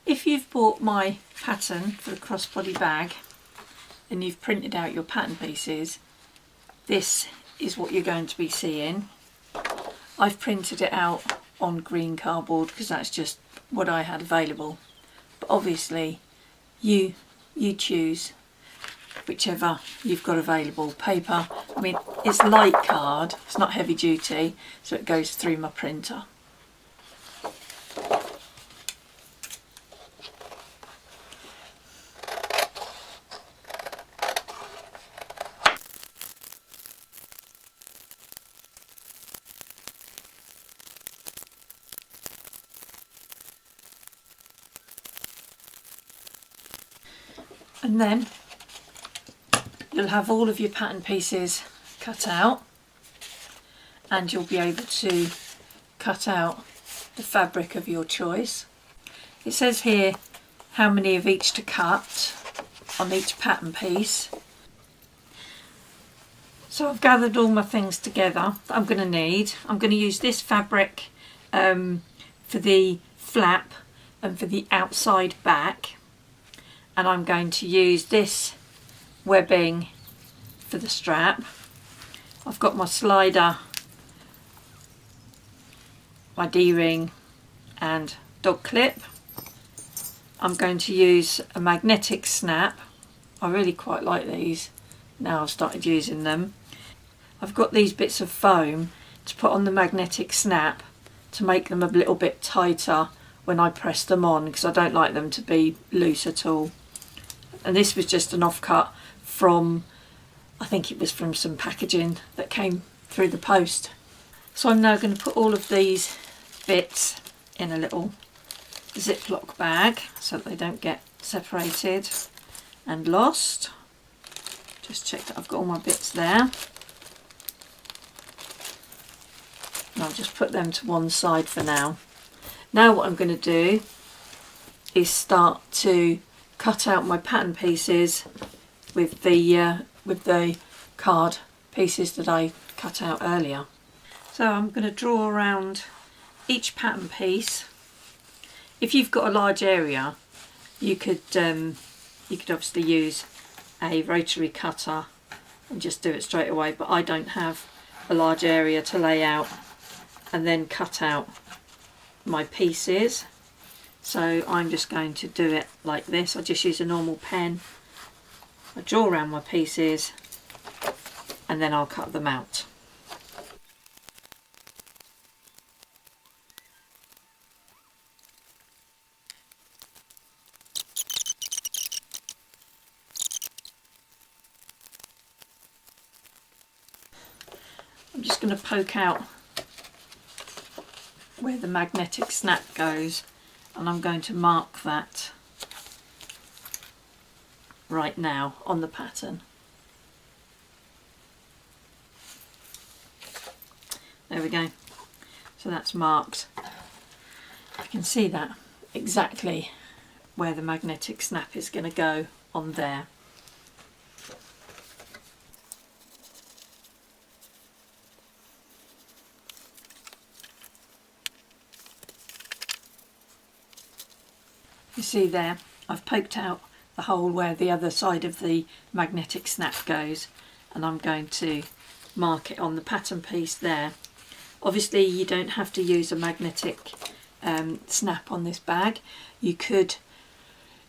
If you've bought my pattern for the crossbody bag and you've printed out your pattern pieces, this is what you're going to be seeing. I've printed it out on green cardboard because that's just what I had available, but obviously you choose whichever you've got available. Paper, I mean, it's light card, it's not heavy duty, so it goes through my printer. And then you'll have all of your pattern pieces cut out, and you'll be able to cut out the fabric of your choice. It says here how many of each to cut on each pattern piece. So I've gathered all my things together that I'm going to need. I'm going to use this fabric for the flap and for the outside back, and I'm going to use this webbing for the strap. I've got my slider, my D-ring and dog clip. I'm going to use a magnetic snap. I really quite like these now I've started using them. I've got these bits of foam to put on the magnetic snap to make them a little bit tighter when I press them on, because I don't like them to be loose at all. And this was just an offcut from, I think it was from some packaging that came through the post. So I'm now going to put all of these bits in a little Ziploc bag so that they don't get separated and lost. Just check that I've got all my bits there. And I'll just put them to one side for now. Now what I'm going to do is start to cut out my pattern pieces with the card pieces that I cut out earlier. So I'm going to draw around each pattern piece. If you've got a large area, you could obviously use a rotary cutter and just do it straight away, but I don't have a large area to lay out and then cut out my pieces. So I'm just going to do it like this. I just use a normal pen. I draw around my pieces and then I'll cut them out. I'm just going to poke out where the magnetic snap goes, and I'm going to mark that right now on the pattern. There we go. So that's marked. You can see that exactly where the magnetic snap is going to go on there. You see there, I've poked out the hole where the other side of the magnetic snap goes, and I'm going to mark it on the pattern piece there. Obviously you don't have to use a magnetic snap on this bag. You could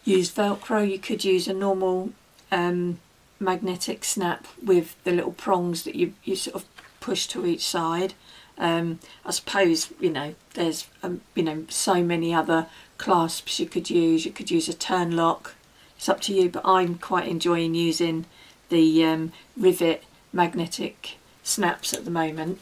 use Velcro, you could use a normal magnetic snap with the little prongs that you sort of push to each side. I suppose, you know, there's so many other clasps you could use. You could use a turn lock, it's up to you, but I'm quite enjoying using the rivet magnetic snaps at the moment.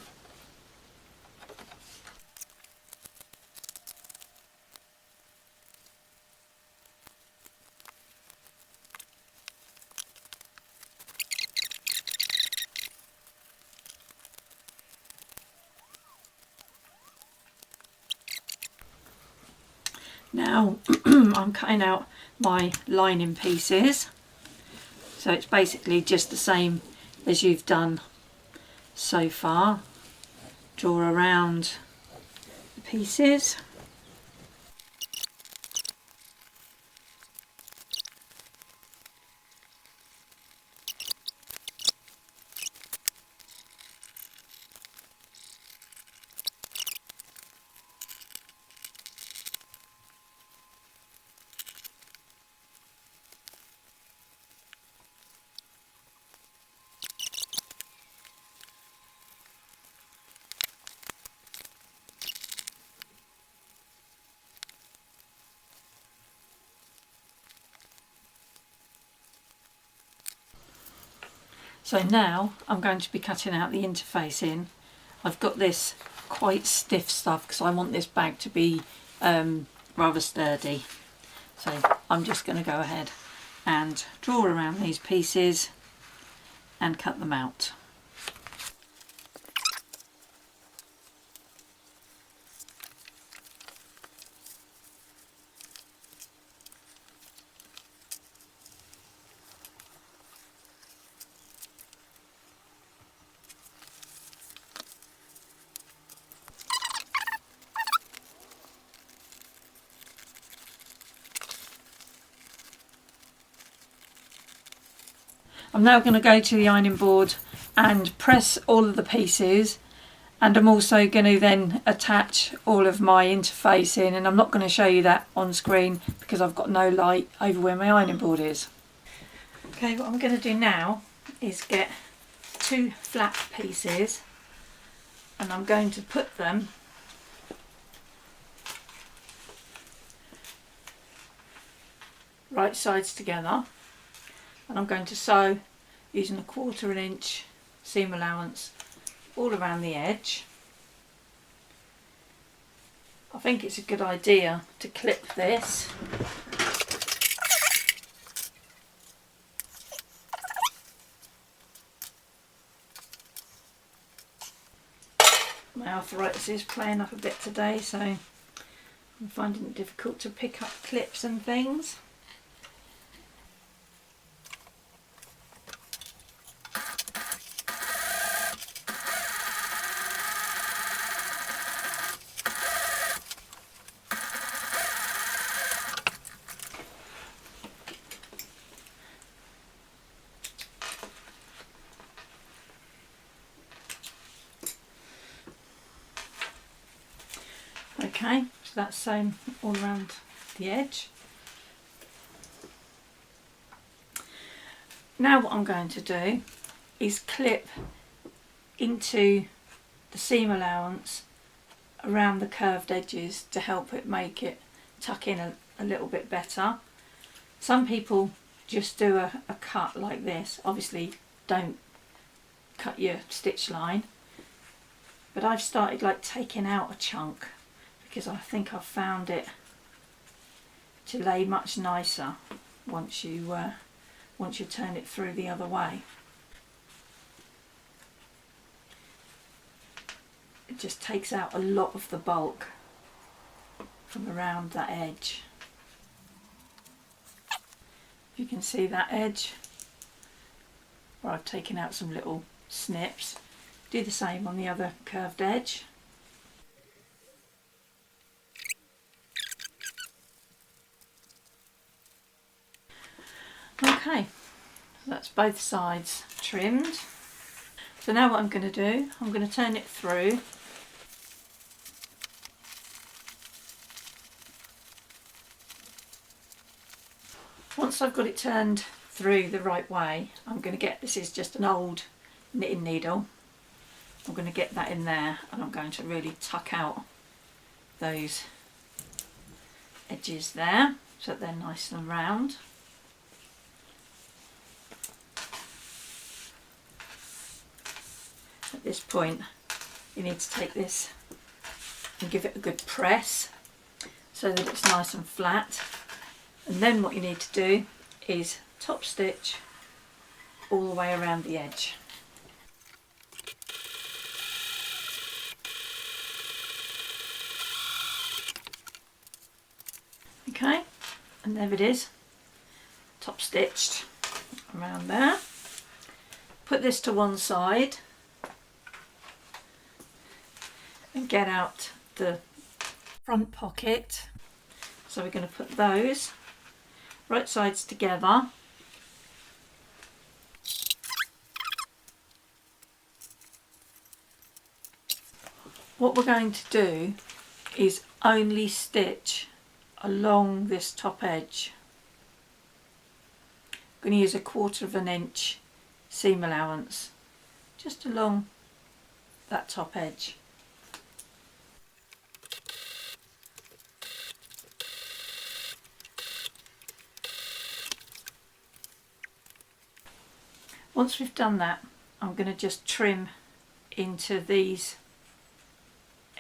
Now I'm cutting out my lining pieces, so it's basically just the same as you've done so far. Draw around the pieces, So now I'm going to be cutting out the interfacing. I've got this quite stiff stuff because I want this bag to be rather sturdy. So I'm just going to go ahead and draw around these pieces and cut them out. I'm now going to go to the ironing board and press all of the pieces, and I'm also going to then attach all of my interfacing, and I'm not going to show you that on screen because I've got no light over where my ironing board is. Okay, what I'm going to do now is get 2 flat pieces and I'm going to put them right sides together, and I'm going to sew using a 1/4 inch seam allowance all around the edge. I think it's a good idea to clip this. My arthritis is playing up a bit today, so I'm finding it difficult to pick up clips and things. Okay, so that's sewn all around the edge. Now what I'm going to do is clip into the seam allowance around the curved edges to help it make it tuck in a little bit better. Some people just do a cut like this. Obviously don't cut your stitch line, but I've started like taking out a chunk because I think I've found it to lay much nicer once you turn it through the other way. It just takes out a lot of the bulk from around that edge. You can see that edge where I've taken out some little snips. Do the same on the other curved edge. Okay, so that's both sides trimmed. So now what I'm going to do, I'm going to turn it through. Once I've got it turned through the right way, I'm going to get, this is just an old knitting needle, I'm going to get that in there and I'm going to really tuck out those edges there so that they're nice and round. At this point you need to take this and give it a good press so that it's nice and flat, and then what you need to do is top stitch all the way around the edge. Okay, and there it is, top stitched around there. Put this to one side and get out the front pocket. So we're going to put those right sides together. What we're going to do is only stitch along this top edge. I'm going to use a 1/4 inch seam allowance just along that top edge. Once we've done that, I'm going to just trim into these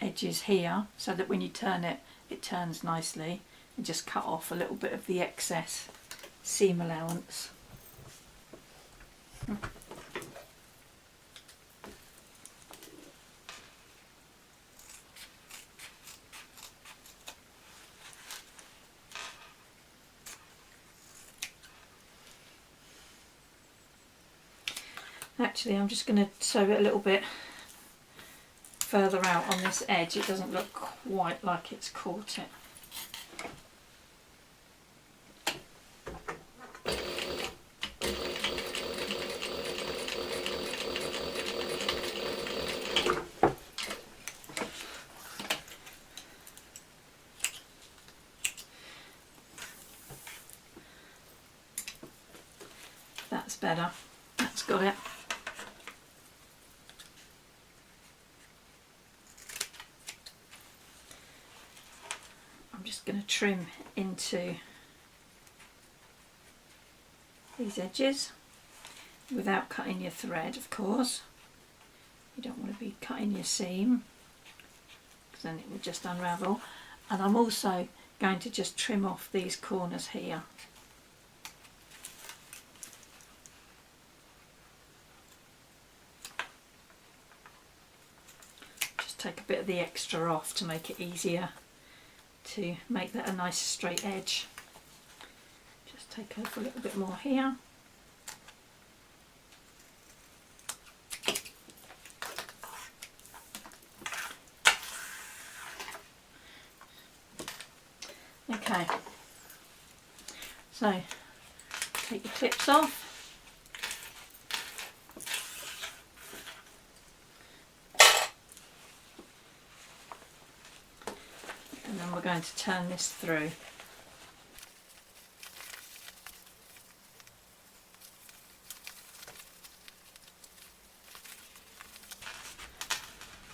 edges here so that when you turn it, it turns nicely, and just cut off a little bit of the excess seam allowance. Actually, I'm just going to sew it a little bit further out on this edge. It doesn't look quite like it's caught it. That's better. That's got it. I'm just going to trim into these edges without cutting your thread, of course. You don't want to be cutting your seam because then it will just unravel. And I'm also going to just trim off these corners here. Just take a bit of the extra off to make it easier to make that a nice straight edge. Just take off a little bit more here. Okay, so take your clips off. And then we're going to turn this through.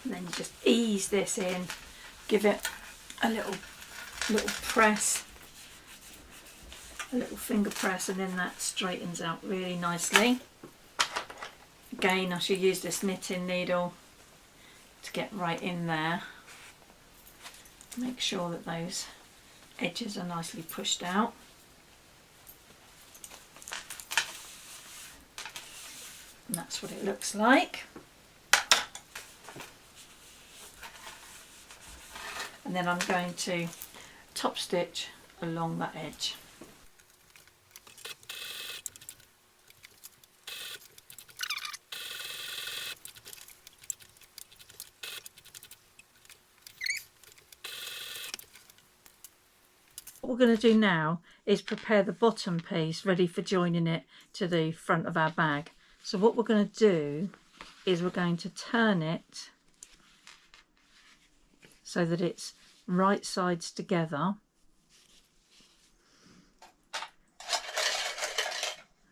And then you just ease this in, give it a little press, a little finger press, and then that straightens out really nicely. Again, I should use this knitting needle to get right in there. Make sure that those edges are nicely pushed out. And that's what it looks like. And then I'm going to top stitch along that edge. What we're going to do now is prepare the bottom piece ready for joining it to the front of our bag. So what we're going to do is we're going to turn it so that it's right sides together.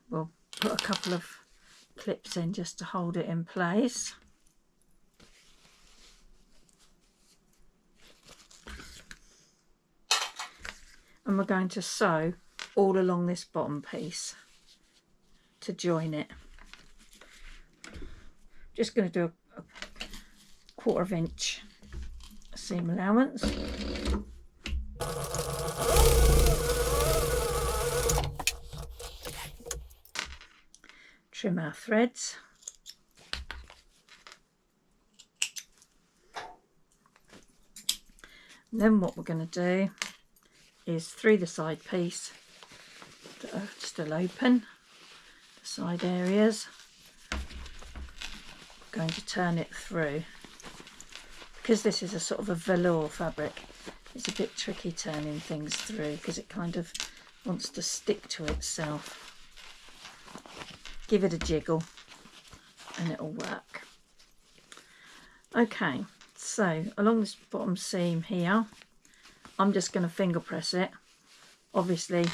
We'll put a couple of clips in just to hold it in place. And we're going to sew all along this bottom piece to join it. Just going to do a 1/4 inch seam allowance. Trim our threads. And then what we're going to do is through the side piece that are still open, the side areas, we're going to turn it through. Because this is a sort of a velour fabric, it's a bit tricky turning things through because it kind of wants to stick to itself. Give it a jiggle and it'll work. Okay, so along this bottom seam here, I'm just going to finger press it. Obviously,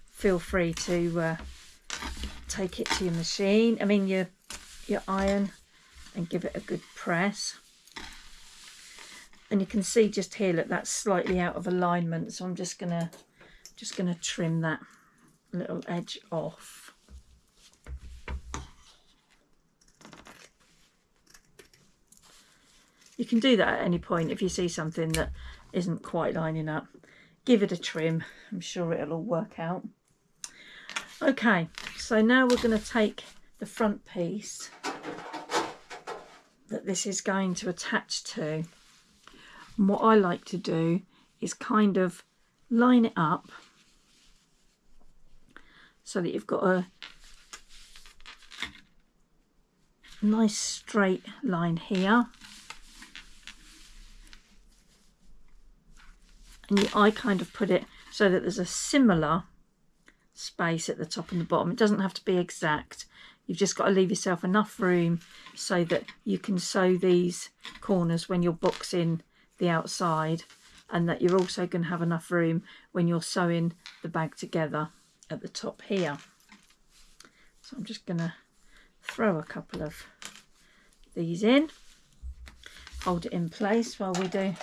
feel free to take it to your machine, your iron, and give it a good press. And you can see just here, look, that's slightly out of alignment, so I'm just gonna trim that little edge off. You can do that at any point if you see something that isn't quite lining up. Give it a trim. I'm sure it'll all work out. Okay, so now we're going to take the front piece that this is going to attach to. And what I like to do is kind of line it up so that you've got a nice straight line here. And I kind of put it so that there's a similar space at the top and the bottom. It doesn't have to be exact. You've just got to leave yourself enough room so that you can sew these corners when you're boxing the outside, and that you're also going to have enough room when you're sewing the bag together at the top here. So I'm just going to throw a couple of these in, hold it in place while we do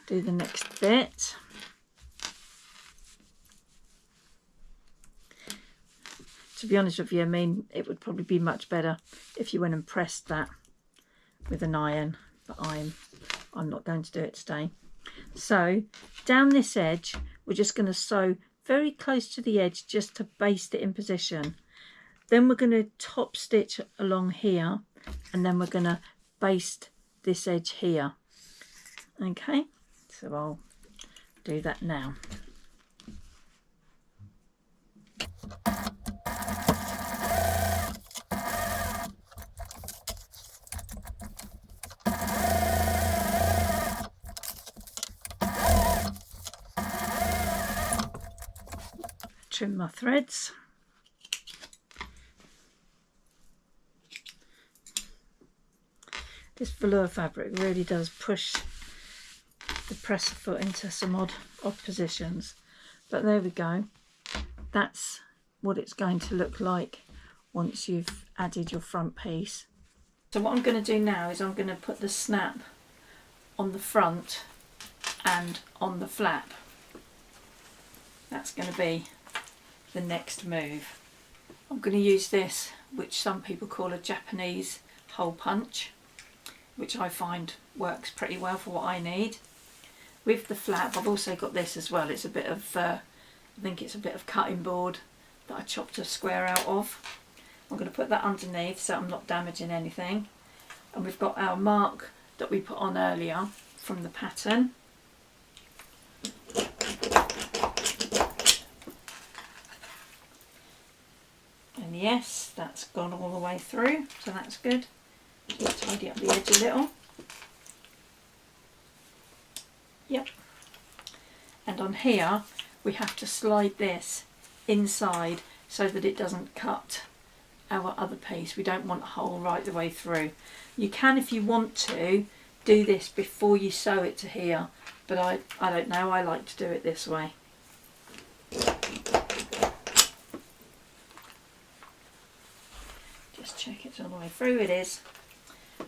the next bit. To be honest with you, I mean, it would probably be much better if you went and pressed that with an iron, but I'm not going to do it today. So down this edge, we're just going to sew very close to the edge just to baste it in position. Then we're going to top stitch along here, and then we're going to baste this edge here. Okay, so I'll do that now. Trim my threads. This velour fabric really does push the presser foot into some odd positions, but there we go. That's what it's going to look like once you've added your front piece. So what I'm going to do now is I'm going to put the snap on the front and on the flap. That's going to be the next move. I'm going to use this, which some people call a Japanese hole punch, which I find works pretty well for what I need. With the flap, I've also got this as well. It's a bit of, I think it's a bit of cutting board that I chopped a square out of. I'm going to put that underneath so I'm not damaging anything. And we've got our mark that we put on earlier from the pattern. And yes, that's gone all the way through, so that's good. Just tidy up the edge a little. Yep. And on here, we have to slide this inside so that it doesn't cut our other piece. We don't want a hole right the way through. You can, if you want to, do this before you sew it to here, but I don't know, I like to do it this way. Just check it's all the way through. It is.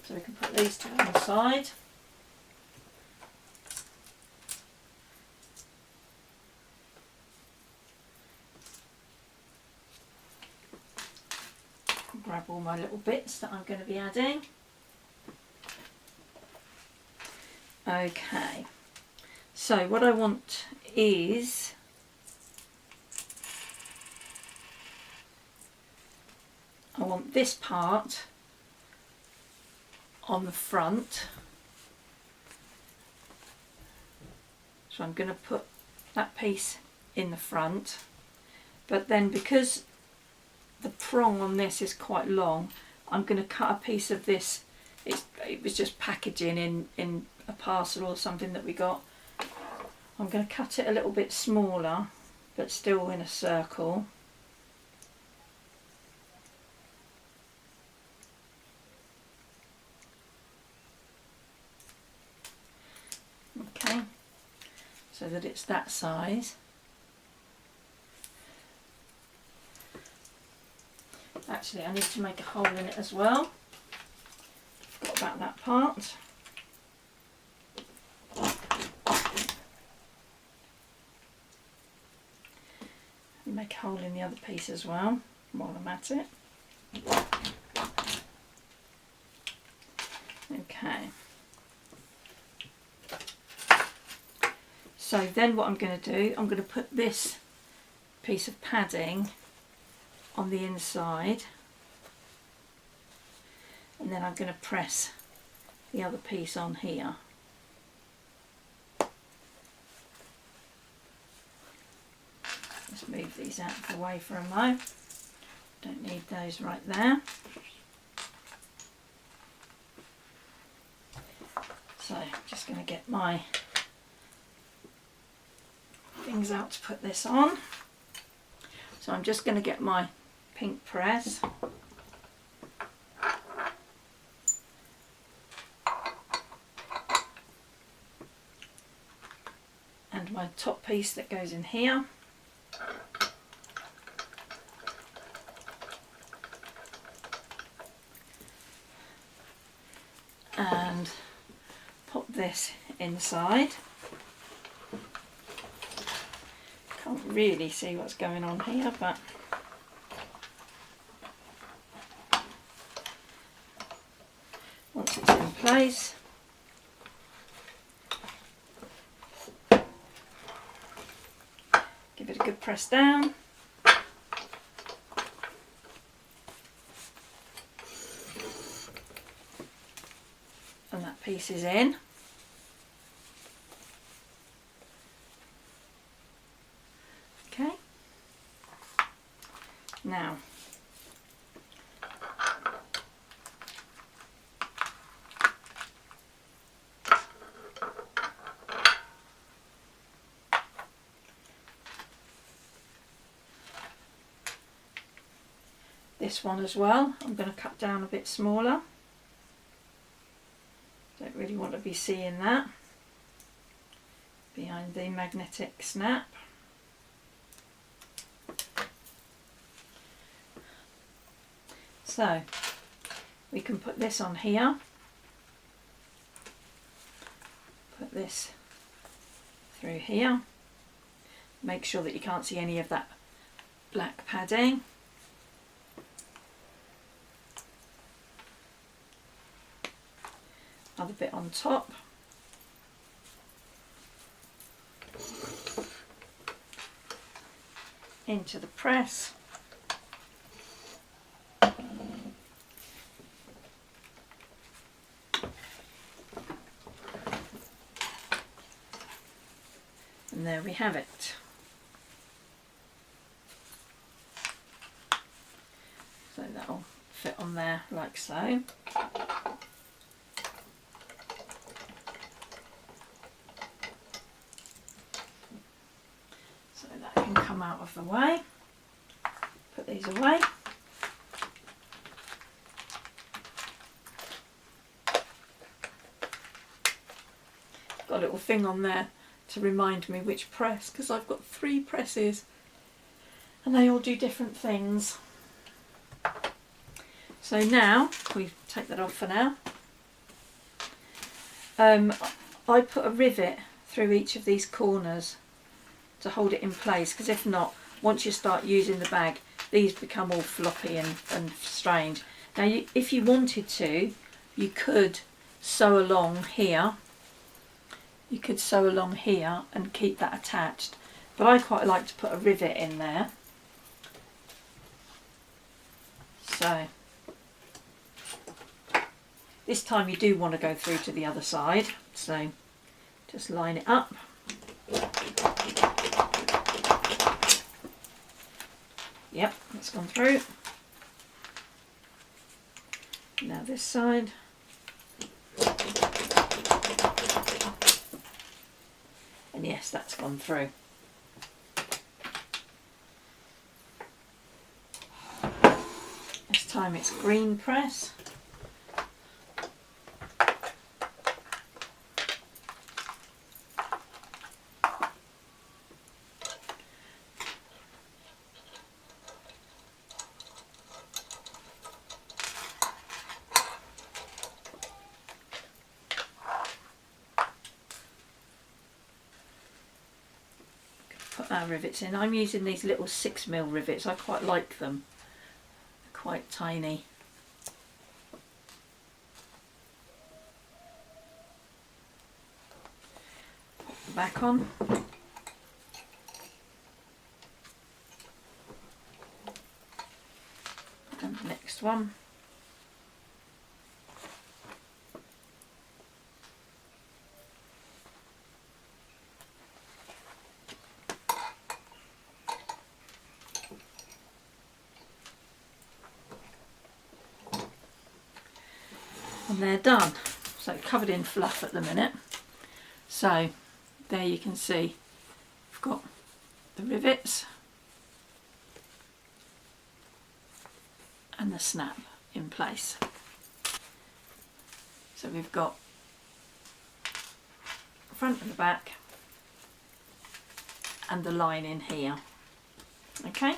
So we can put these to one side. Grab all my little bits that I'm going to be adding. Okay, so what I want is I want this part on the front, so I'm going to put that piece in the front, but then because the prong on this is quite long, I'm going to cut a piece of this. It was just packaging in a parcel or something that we got. I'm going to cut it a little bit smaller, but still in a circle. Okay, so that it's that size. Actually, I need to make a hole in it as well. Forgot about that part. Make a hole in the other piece as well while I'm at it. Okay. Okay. So then what I'm going to do, I'm going to put this piece of padding on the inside, and then I'm going to press the other piece on here. Let's move these out of the way for a moment. Don't need those right there. So I'm just going to get my things out to put this on. So I'm just going to get my pink press. And my top piece that goes in here. And pop this inside. Can't really see what's going on here, but once it's in place, give it a good press down. And that piece is in. Okay. Now, this one as well, I'm going to cut down a bit smaller. Don't really want to be seeing that behind the magnetic snap. So we can put this on here, put this through here, make sure that you can't see any of that black padding. Other bit on top. Into the press. And there we have it. So that'll fit on there like so. So that can come out of the way. Put these away. Got a little thing on there to remind me which press, because I've got 3 presses and they all do different things. So now, we take that off for now. I put a rivet through each of these corners to hold it in place, because if not, once you start using the bag, these become all floppy and strange. Now if you wanted to, you could sew along here. You could sew along here and keep that attached, but I quite like to put a rivet in there. So this time you do want to go through to the other side, so just line it up. Yep, that's gone through. Now this side. And yes, that's gone through. This time it's green press. Put our rivets in. I'm using these little 6mm rivets. I quite like them. They're quite tiny. back on. And the next one. And they're done. So covered in fluff at the minute. So there you can see I've got the rivets and the snap in place. So we've got the front and the back and the line in here. Okay.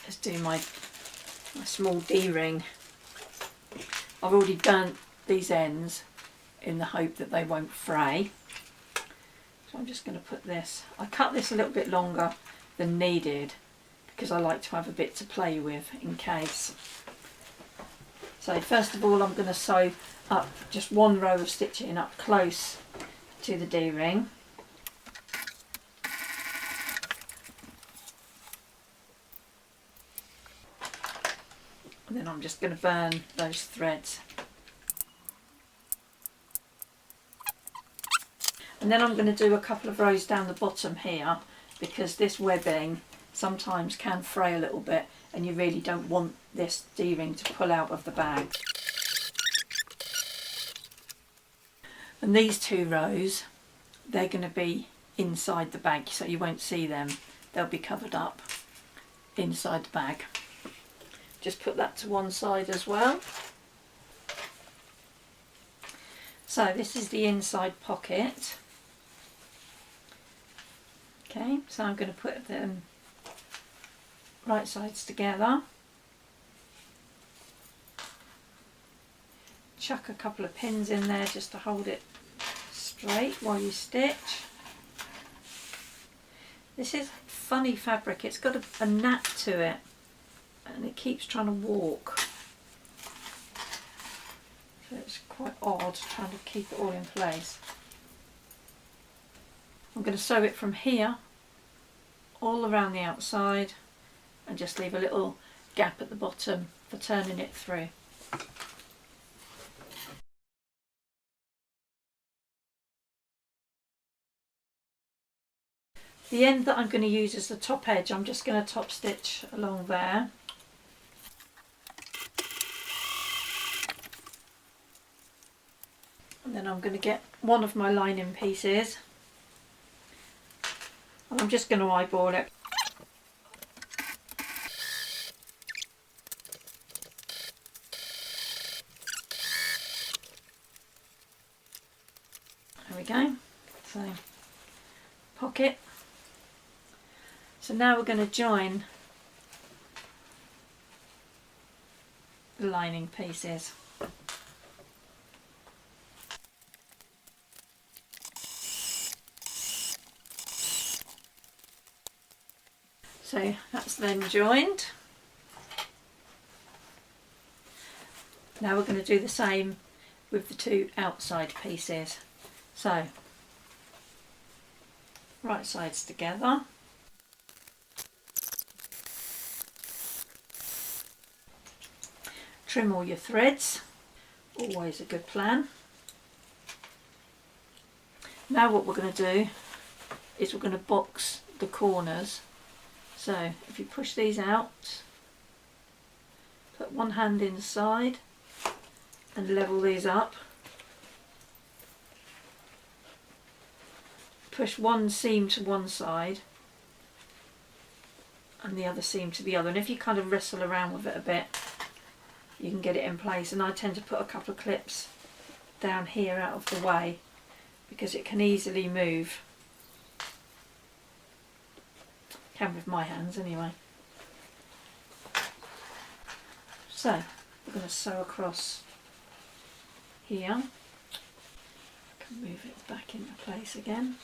Let's do my small D-ring. I've already burnt these ends in the hope that they won't fray. So I'm just going to put this, I cut this a little bit longer than needed because I like to have a bit to play with in case. So first of all I'm going to sew up just one row of stitching up close to the D-ring. And then I'm just going to burn those threads. And then I'm going to do a couple of rows down the bottom here because this webbing sometimes can fray a little bit and you really don't want this D-ring to pull out of the bag. And these two rows, they're going to be inside the bag so you won't see them. They'll be covered up inside the bag. Just put that to one side as well. So this is the inside pocket. Okay, so I'm going to put them right sides together. Chuck a couple of pins in there just to hold it straight while you stitch. This is funny fabric, it's got a nap to it and it keeps trying to walk. So it's quite odd trying to keep it all in place. I'm going to sew it from here all around the outside and just leave a little gap at the bottom for turning it through. The end that I'm going to use as the top edge, I'm just going to top stitch along there. And then I'm going to get one of my lining pieces and I'm just going to eyeball it. There we go. So pocket. So now we're going to join the lining pieces. So that's then joined. Now we're going to do the same with the two outside pieces. So right sides together. Trim all your threads, always a good plan. Now what we're going to do is we're going to box the corners. So if you push these out, put one hand inside and level these up. Push one seam to one side and the other seam to the other, and if you kind of wrestle around with it a bit you can get it in place. And I tend to put a couple of clips down here out of the way because it can easily move. Can with my hands anyway. So we're going to sew across here. I can move it back into place again.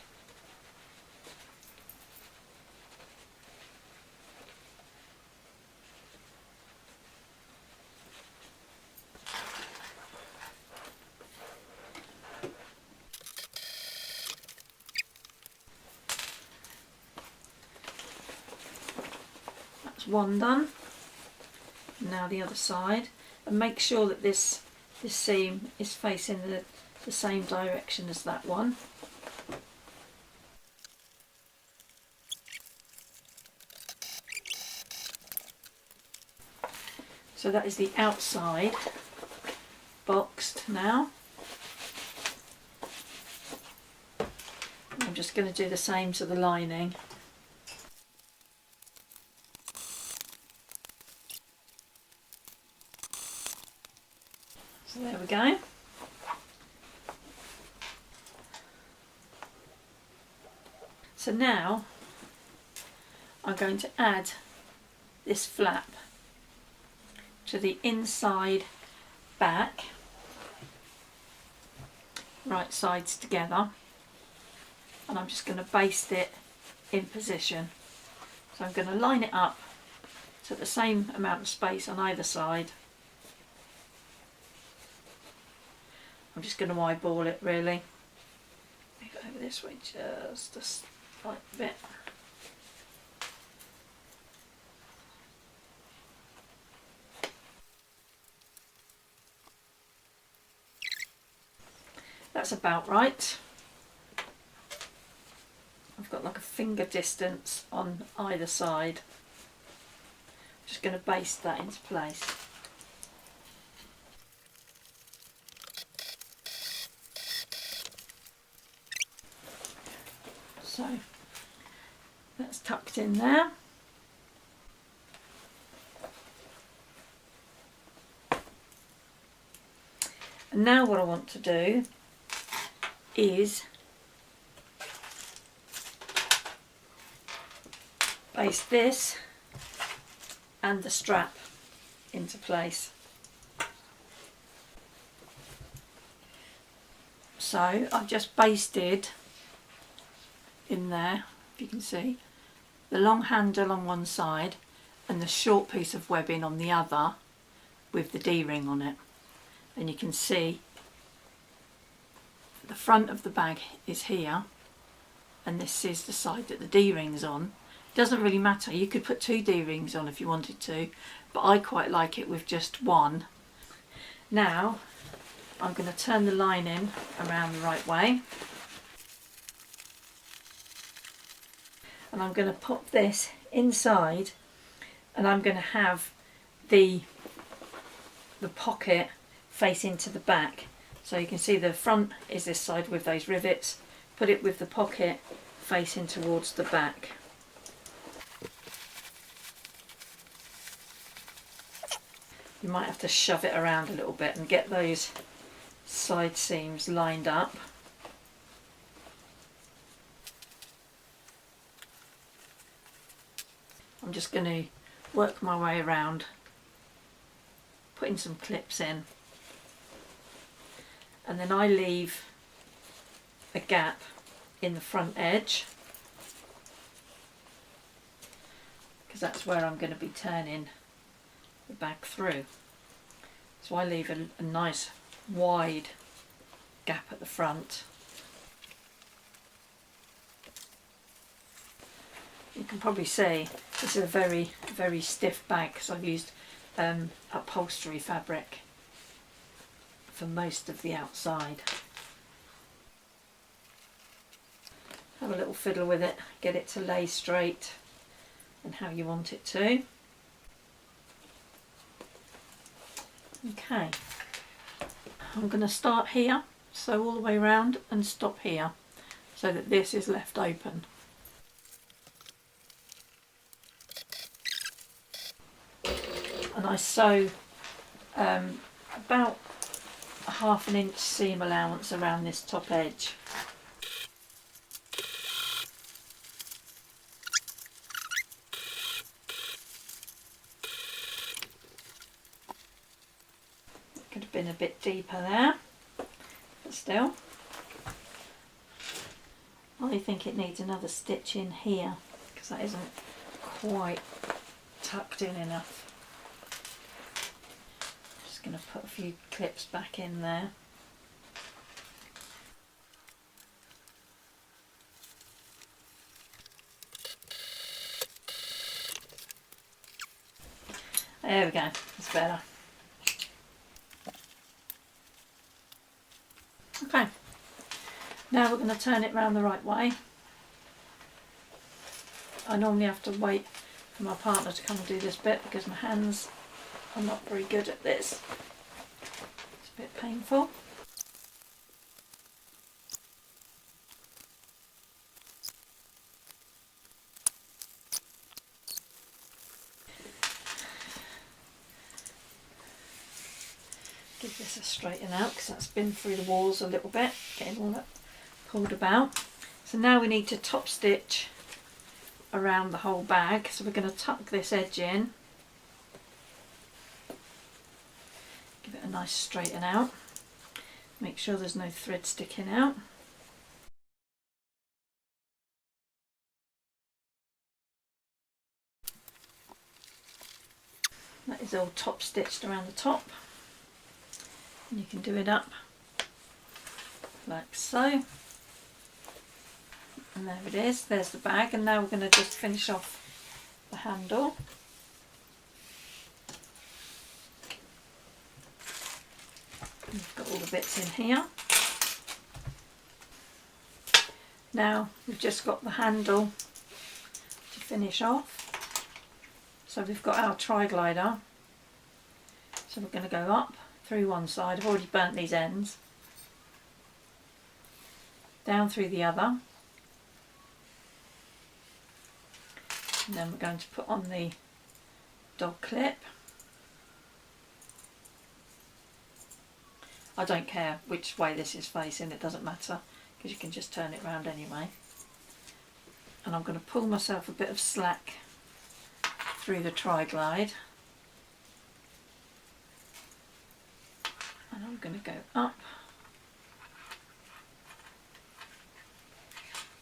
one done. Now the other side, and make sure that this seam is facing the same direction as that one. So that is the outside boxed now. I'm just going to do the same to the lining. So there we go. So now I'm going to add this flap to the inside back, right sides together, and I'm just going to baste it in position. So I'm going to line it up to the same amount of space on either side. I'm just going to eyeball it really. Move it over this way just a slight bit. That's about right. I've got like a finger distance on either side. I'm just going to baste that into place. So that's tucked in there. And now what I want to do is baste this and the strap into place. So I've just basted in there, if you can see, the long handle on one side and the short piece of webbing on the other with the D-ring on it. And you can see the front of the bag is here, and this is the side that the D-ring's on. It doesn't really matter, you could put 2 D-rings on if you wanted to, but I quite like it with just one. Now I'm going to turn the lining around the right way, and I'm going to pop this inside, and I'm going to have the pocket face into the back. So you can see the front is this side with those rivets, put it with the pocket facing towards the back. You might have to shove it around a little bit and get those side seams lined up. I'm just going to work my way around, putting some clips in, and then I leave a gap in the front edge because that's where I'm going to be turning the bag through. So I leave a nice wide gap at the front. You can probably see this is a very, very stiff bag because I've used upholstery fabric for most of the outside. Have a little fiddle with it, get it to lay straight and how you want it to. Okay, I'm going to start here, sew all the way around and stop here so that this is left open. And I sew about a ½ inch seam allowance around this top edge. It could have been a bit deeper there, but still. I think it needs another stitch in here because that isn't quite tucked in enough. Just going to put a few clips back in there. There we go, that's better. Okay, now we're going to turn it round the right way. I normally have to wait for my partner to come and do this bit because my hands are not very good at this. It's a bit painful. Give this a straighten out because that's been through the walls a little bit, getting all that pulled about. So now we need to top stitch around the whole bag. So we're going to tuck this edge in, give it a nice straighten out, make sure there's no thread sticking out. That is all top stitched around the top. And you can do it up like so. And there it is, there's the bag, and now we're going to just finish off the handle. We've got all the bits in here. Now we've just got the handle to finish off. So we've got our tri-glider. So we're going to go up through one side. I've already burnt these ends. Down through the other. And then we're going to put on the dog clip. I don't care which way this is facing, it doesn't matter because you can just turn it round anyway. And I'm going to pull myself a bit of slack through the tri-glide. And I'm going to go up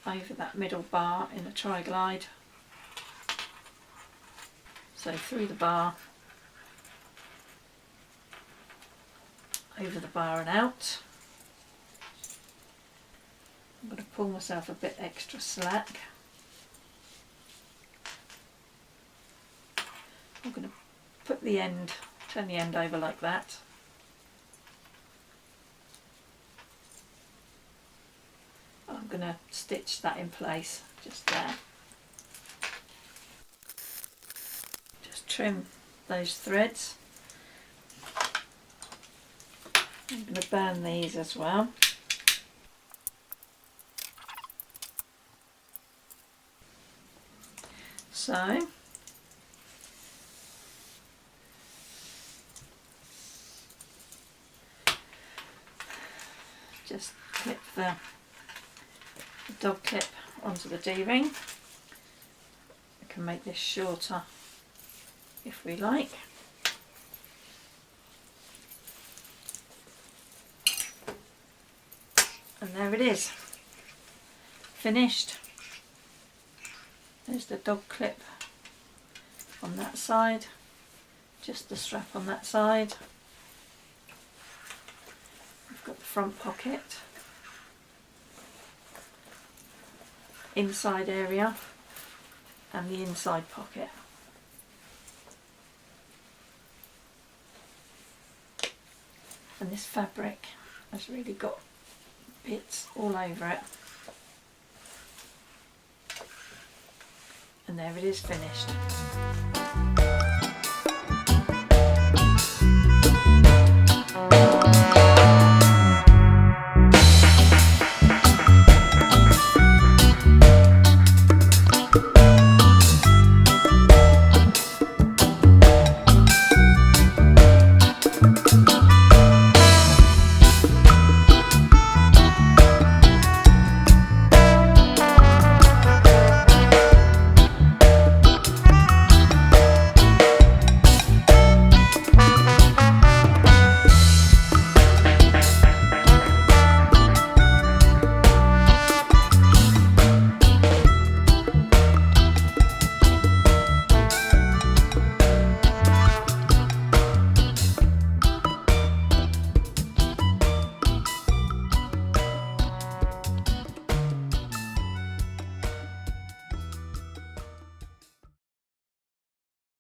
over that middle bar in the tri-glide. So through the bar, over the bar and out. I'm going to pull myself a bit extra slack. I'm going to put the end, turn the end over like that. I'm going to stitch that in place just there. Just trim those threads. I'm going to burn these as well. So just clip the dog clip onto the D-ring. We can make this shorter if we like. And there it is, finished. There's the dog clip on that side, just the strap on that side. We've got the front pocket, inside area and the inside pocket. And this fabric has really got bits all over it. And there it is, finished.